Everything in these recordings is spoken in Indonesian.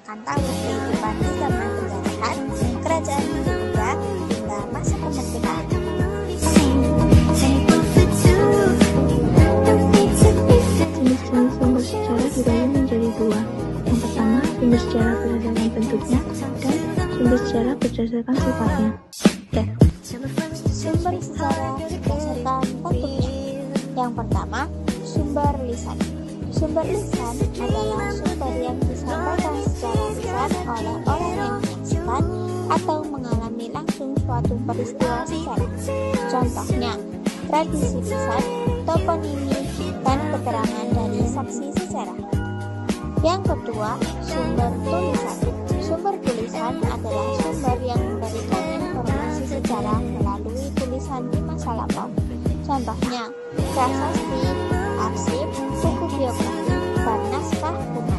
akan tahu kehidupan di zaman penjajahan, kerajaan Hindia hingga masa kemerdekaan. Jenis-jenis sumber sejarah dibagi menjadi dua. Yang pertama, sumber sejarah berdasarkan bentuknya dan sumber sejarah berdasarkan sifatnya. Sumber sejarah berdasarkan bentuknya. Yang pertama, sumber lisan. Sumber lisan adalah sumber yang disampaikan secara lisan oleh orang yang menyaksikan atau mengalami langsung suatu peristiwa sejarah. Contohnya, tradisi lisan, toponimi, dan keterangan dari saksi sejarah. Yang kedua, sumber tulisan. Sumber tulisan adalah sumber yang memberikan informasi sejarah melalui tulisan di masa lampau. Contohnya, prasasti, arsip, buku biografi, dan naskah kuno.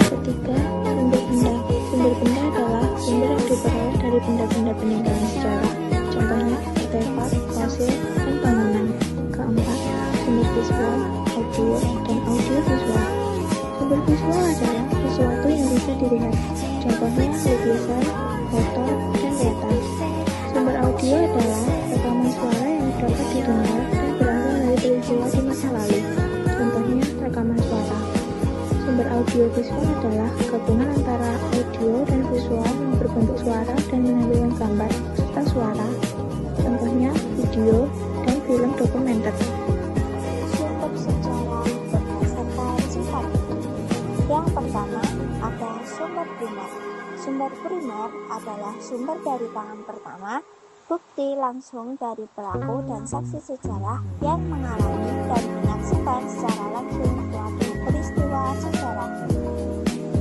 Ketiga, sumber benda. Sumber benda adalah sumber yang diperoleh dari benda-benda peninggalan sejarah. Contohnya, artefak, fosil, dan bangunan. Keempat, sumber visual, audio, dan audio visual. Sumber visual adalah sesuatu yang bisa dilihat. Contohnya, lukisan, foto, dan peta. Sumber audio adalah rekaman suara yang dapat didengar dan berasal dari peristiwa di masa lalu. Contohnya, rekaman suara. Sumber audio visual adalah gabungan antara audio dan visual yang berbentuk suara dan menampilkan gambar serta suara. Contohnya, video dan film dokumenter. Sumber sejarah berdasarkan sifat. Yang pertama, ada sumber primer. Sumber primer adalah sumber dari tangan pertama, bukti langsung dari pelaku dan saksi sejarah yang mengalami dan menyaksikan secara langsung suatu peristiwa sejarah.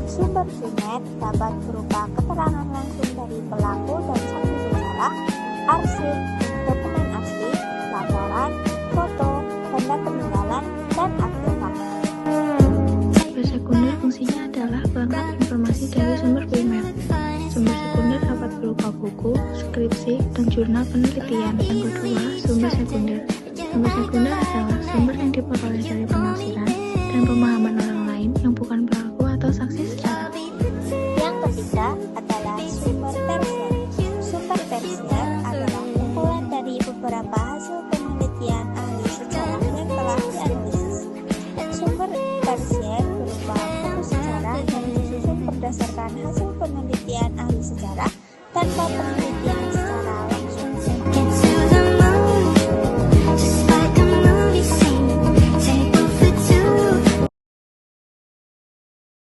Sumber primer dapat berupa keterangan langsung dari pelaku dan saksi sejarah, arsip, dokumen asli, laporan, foto, benda peninggalan, dan artefak. Sumber sekunder fungsinya adalah pelengkap informasi dari sumber primer. Sumber sekunder dapat berupa buku, skripsi, dan jurnal penelitian. Yang kedua, sumber sekunder. Sumber sekunder adalah sumber yang diperoleh dari